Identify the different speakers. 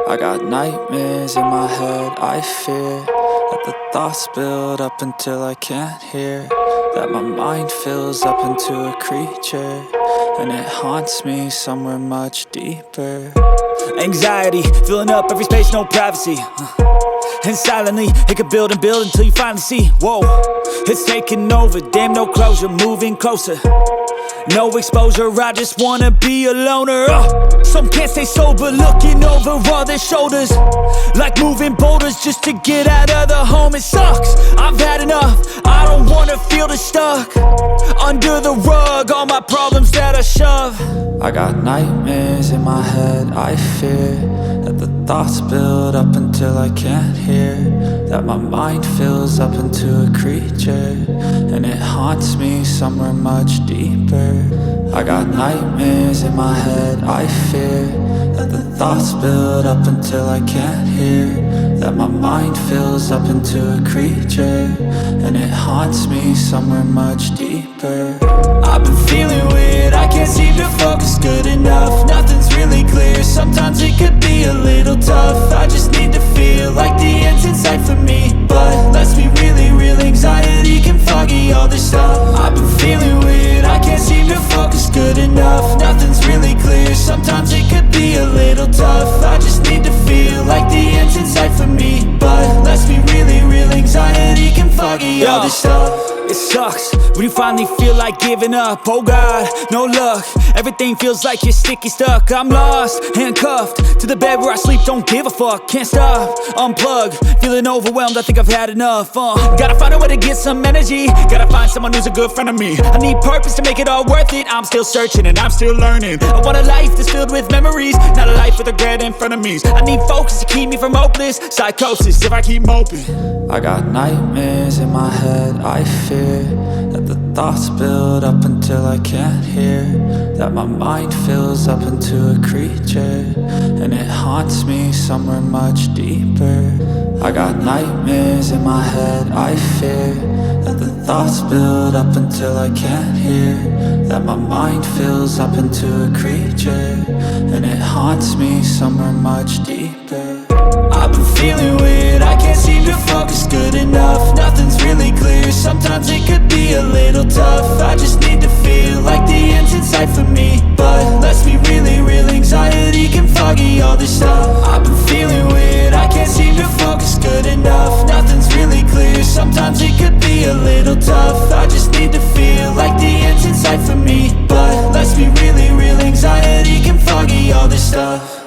Speaker 1: I got nightmares in my head, I fear that the thoughts build up until I can't hear, that my mind fills up into a creature, and it haunts me somewhere much deeper. Anxiety, filling up every space, no privacy, and silently, it could build and build until you finally see, whoa, it's taking over, damn no closure, moving closer. No exposure, I just wanna be a loner. Some can't stay sober, looking over all their shoulders, like moving boulders just to get out of the home. It sucks, I've had enough, I don't wanna feel the stuck under the rug, all my problems that I shove. I got nightmares in my head, I fear that the thoughts build up until I can't hear, that my mind fills up into a creature, and it haunts me somewhere much deeper. I got nightmares in my head, I fear that the thoughts build up until I can't hear, that my mind fills up into a creature, and it haunts me somewhere much deeper. I've been feeling weird, I can't seem to focus good enough, nothing's really clear, sometimes it could be a little tough, I just need to feel like the end's in sight for me, but let's be really real, anxiety can foggy all this stuff. I've been feeling weird, I can't seem to focus good enough, nothing's really clear, sometimes it could be a little tough, I just need to feel like the end's in sight for me, but let's be really real, anxiety can foggy all this stuff. It sucks when you finally feel like giving up. Oh God, no luck, everything feels like you're sticky stuck. I'm lost, handcuffed to the bed where I sleep, don't give a fuck. Can't stop, unplug, feeling overwhelmed, I think I've had enough. Gotta find a way to get some energy, gotta find someone who's a good friend of me. I need purpose to make it all worth it, I'm still searching and I'm still learning. I want a life that's filled with memories, not a life with regret in front of me. I need focus to keep me from hopeless psychosis if I keep moping. I got nightmares in my head, I fear that the thoughts build up until I can't hear, that my mind fills up into a creature, and it haunts me somewhere much deeper. I got nightmares in my head, I fear that the thoughts build up until I can't hear, that my mind fills up into a creature, and it haunts me somewhere much deeper. I've been feeling weird, I can't seem to focus good enough, nothing's really clear, sometimes it could be a little tough, I just need to feel like the end's in sight for me, but let's be really real, anxiety can foggy all this stuff. I've been feeling weird, I can't seem to focus good enough, nothing's really clear, sometimes it could be a little tough, I just need to feel like the end's in sight for me, but let's be really real, anxiety can foggy all this stuff.